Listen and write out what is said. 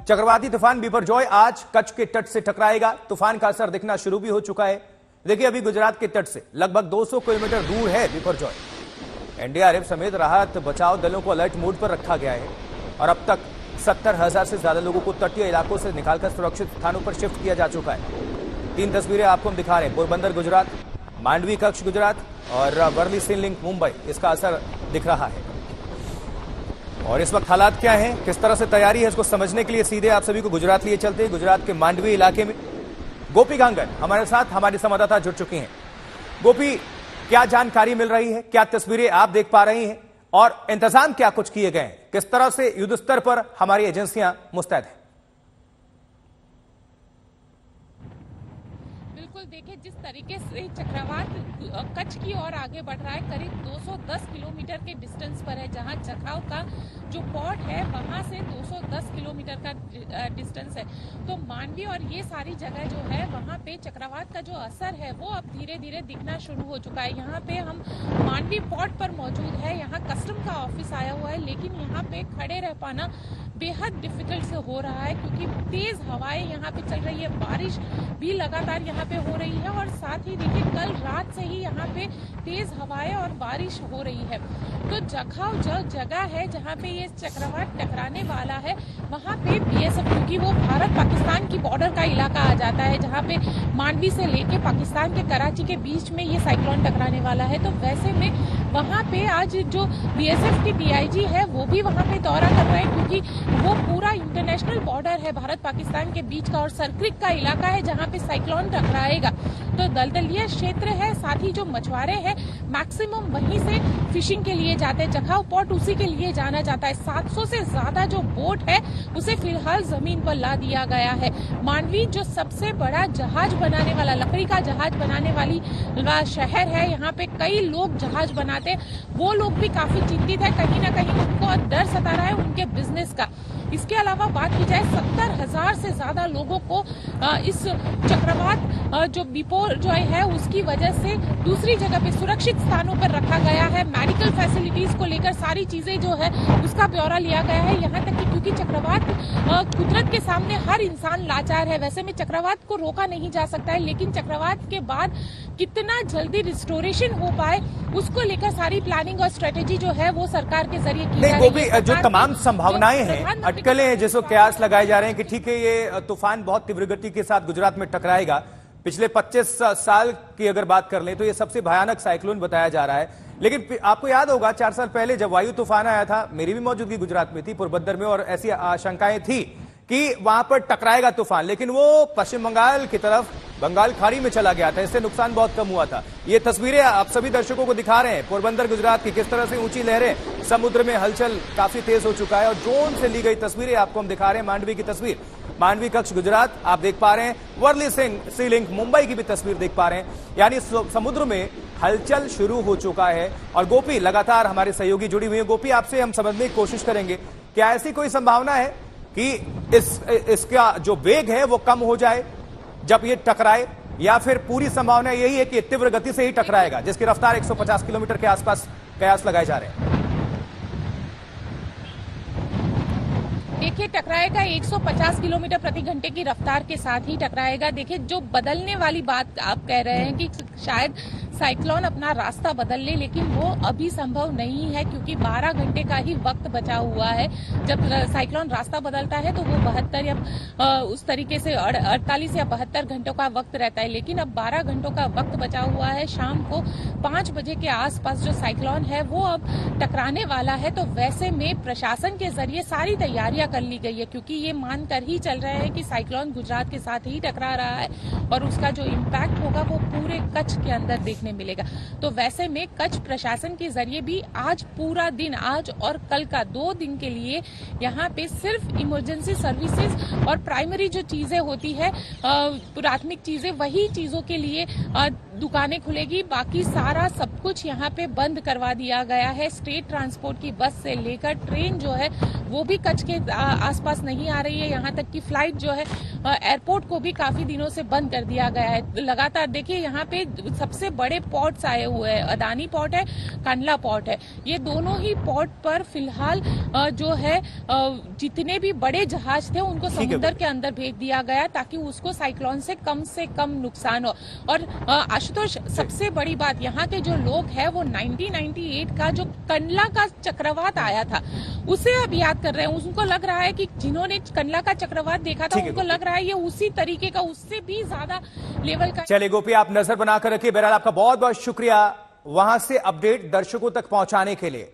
चक्रवाती तूफान बिपरजॉय आज कच्छ के तट से टकराएगा। तूफान का असर दिखना शुरू भी हो चुका है। देखिए, अभी गुजरात के तट से लगभग 200 किलोमीटर दूर है बिपरजॉय। एनडीआरएफ समेत राहत बचाव दलों को अलर्ट मोड पर रखा गया है और अब तक 70,000 से ज्यादा लोगों को तटीय इलाकों से निकालकर सुरक्षित स्थानों पर शिफ्ट किया जा चुका है। 3 तस्वीरें आपको हम दिखा रहे हैं। पोरबंदर गुजरात, मांडवी कच्छ गुजरात और वर्ली सी लिंक मुंबई, इसका असर दिख रहा है। और इस वक्त हालात क्या हैं, किस तरह से तैयारी है, इसको समझने के लिए सीधे आप सभी को गुजरात लिए चलते हैं। गुजरात के मांडवी इलाके में गोपी गांगन हमारे साथ, हमारी संवाददाता जुड़ चुकी हैं। गोपी, क्या जानकारी मिल रही है, क्या तस्वीरें आप देख पा रही हैं और इंतजाम क्या कुछ किए गए हैं, किस तरह से युद्ध स्तर पर हमारी एजेंसियां मुस्तैद हैं? देखिए, जिस तरीके से चक्रवात कच्छ की ओर आगे बढ़ रहा है, करीब 210 किलोमीटर के डिस्टेंस पर है। जहां जखाऊ का जो पोर्ट है वहां से 210 किलोमीटर का डिस्टेंस है। तो मांडवी और ये सारी जगह जो है वहां पे चक्रवात का जो असर है वो अब धीरे धीरे दिखना शुरू हो चुका है। यहाँ पे हम मांडवी पोर्ट पर मौजूद है। यहाँ कस्टम का ऑफिस आया हुआ है, लेकिन यहाँ पे खड़े रह पाना बेहद डिफिकल्ट से हो रहा है क्योंकि तेज हवाएं यहाँ पे चल रही है। बारिश भी लगातार यहाँ पे हो रही है और साथ ही देखिए, कल रात से ही यहाँ पे तेज हवाएं और बारिश हो रही है। तो जखाऊ जो जगह है जहाँ पे ये चक्रवात टकराने वाला है, वहाँ पे बीएसएफ, क्योंकि वो भारत पाकिस्तान की बॉर्डर का इलाका आ जाता है, जहाँ पे मांडवी से लेके पाकिस्तान के कराची के बीच में ये साइक्लोन टकराने वाला है। तो वैसे में वहाँ पे आज जो बीएसएफ की डीआईजी है वो भी वहाँ पे दौरा कर रहे हैं, क्योंकि वो पूरा इंटरनेशनल बॉर्डर है भारत पाकिस्तान के बीच का और सर्क्रिक का इलाका है जहाँ पे साइक्लोन टकराएगा। तो दलदलीय क्षेत्र है, साथ ही जो मछुआरे हैं मैक्सिमम वहीं से फिशिंग के लिए जाते हैं। जखाऊ पोर्ट उसी के लिए जाना जाता है। 700 से ज्यादा जो बोट है उसे फिलहाल जमीन पर ला दिया गया है। मांडवी जो सबसे बड़ा जहाज बनाने वाला, लकड़ी का जहाज बनाने वाली शहर है, यहाँ पे कई लोग जहाज बनाते हैं। वो लोग भी काफी चिंतित है, कहीं ना कहीं उनको डर सता रहा है उनके बिजनेस का। इसके अलावा बात की जाए, 70,000 से ज्यादा लोगों को इस चक्रवात जो बिपरजॉय है उसकी वजह से दूसरी जगह पे सुरक्षित स्थानों पर रखा गया है। मेडिकल फैसिलिटीज को लेकर सारी चीजें जो है उसका ब्यौरा लिया गया है। यहाँ तक कि क्योंकि चक्रवात कुदरत के सामने हर इंसान लाचार है। वैसे में चक्रवात को रोका नहीं जा सकता है, लेकिन चक्रवात के बाद कितना जल्दी रिस्टोरेशन हो पाए उसको लेकर सारी प्लानिंग और स्ट्रेटेजी जो है वो सरकार के जरिए की जा रही है। जो तमाम संभावनाएं हैं, अटकलें हैं, जिसको कयास लगाए जा रहे हैं कि ठीक है, ये तूफान बहुत तीव्र गति के साथ गुजरात में टकराएगा। पिछले 25 साल की अगर बात कर लें तो ये सबसे भयानक साइक्लोन बताया जा रहा है। लेकिन आपको याद होगा 4 साल पहले जब वायु तूफान आया था, मेरी भी मौजूदगी गुजरात में थी, पोरबंदर में, और ऐसी आशंकाएं थी कि वहां पर टकराएगा तूफान, लेकिन वो पश्चिम बंगाल की तरफ बंगाल खाड़ी में चला गया था। इससे नुकसान बहुत कम हुआ था। ये तस्वीरें आप सभी दर्शकों को दिखा रहे हैं पोरबंदर गुजरात की, किस तरह से ऊंची लहरें, समुद्र में हलचल काफी तेज हो चुका है। और ड्रोन से ली गई तस्वीरें आपको हम दिखा रहे हैं। मांडवी की तस्वीर, मांडवी कच्छ गुजरात आप देख पा रहे हैं। वर्ली सी लिंक मुंबई की भी तस्वीर देख पा रहे हैं। यानी समुद्र में हलचल शुरू हो चुका है। और गोपी, लगातार हमारे सहयोगी जुड़ी हुई है। गोपी, आपसे हम समझने की कोशिश करेंगे, क्या ऐसी कोई संभावना है कि इसका जो वेग है वो कम हो जाए जब ये टकराए, या फिर पूरी संभावना यही है कि तीव्र गति से ही टकराएगा, जिसकी रफ्तार 150 किलोमीटर के आसपास कयास लगाए जा रहे हैं? देखिए, टकराएगा 150 किलोमीटर प्रति घंटे की रफ्तार के साथ ही टकराएगा। देखिए, जो बदलने वाली बात आप कह रहे हैं कि शायद साइक्लोन अपना रास्ता बदल ले, लेकिन वो अभी संभव नहीं है क्योंकि 12 घंटे का ही वक्त बचा हुआ है। जब साइक्लोन रास्ता बदलता है तो वो 72 या उस तरीके से 48 या 72 घंटों का वक्त रहता है, लेकिन अब 12 घंटों का वक्त बचा हुआ है। शाम को 5 बजे के आसपास जो साइक्लोन है वो अब टकराने वाला है। तो वैसे में प्रशासन के जरिए सारी तैयारियां कर ली गई है, क्योंकि ये मानकर ही चल रहे हैं कि साइक्लोन गुजरात के साथ ही टकरा रहा है और उसका जो इम्पैक्ट होगा वो पूरे कच्छ के अंदर देखने मिलेगा। तो वैसे में कच्छ प्रशासन के जरिए भी आज पूरा दिन, आज और कल का 2 दिन के लिए यहाँ पे सिर्फ इमरजेंसी सर्विसेज और प्राइमरी जो चीजें होती है, प्राथमिक चीजें, वही चीजों के लिए दुकानें खुलेगी। बाकी सारा सब सब कुछ यहाँ पे बंद करवा दिया गया है। स्टेट ट्रांसपोर्ट की बस से लेकर ट्रेन जो है वो भी कच्छ के आसपास नहीं आ रही है। यहाँ तक कि फ्लाइट जो है एयरपोर्ट को भी काफी दिनों से बंद कर दिया गया है। लगातार देखिए यहाँ पे सबसे बड़े पोर्ट्स आए हुए हैं, अदानी पोर्ट है, कंडला पोर्ट है। ये दोनों ही पोर्ट पर फिलहाल जो है जितने भी बड़े जहाज थे उनको समुद्र के अंदर भेज दिया गया ताकि उसको साइक्लोन से कम नुकसान हो। और आशुतोष, सबसे बड़ी बात, यहाँ के जो लोग हैं वो 1998 का जो कंडला का चक्रवात आया था उसे अब याद कर रहे हैं। उनको लग रहा है कि जिन्होंने कंडला का चक्रवात देखा था उनको लग रहा है ये उसी तरीके का, उससे भी ज्यादा लेवल का। चलिए गोपी, आप नजर बनाकर रखिए। बहरहाल आपका बहुत बहुत शुक्रिया वहां से अपडेट दर्शकों तक पहुंचाने के लिए।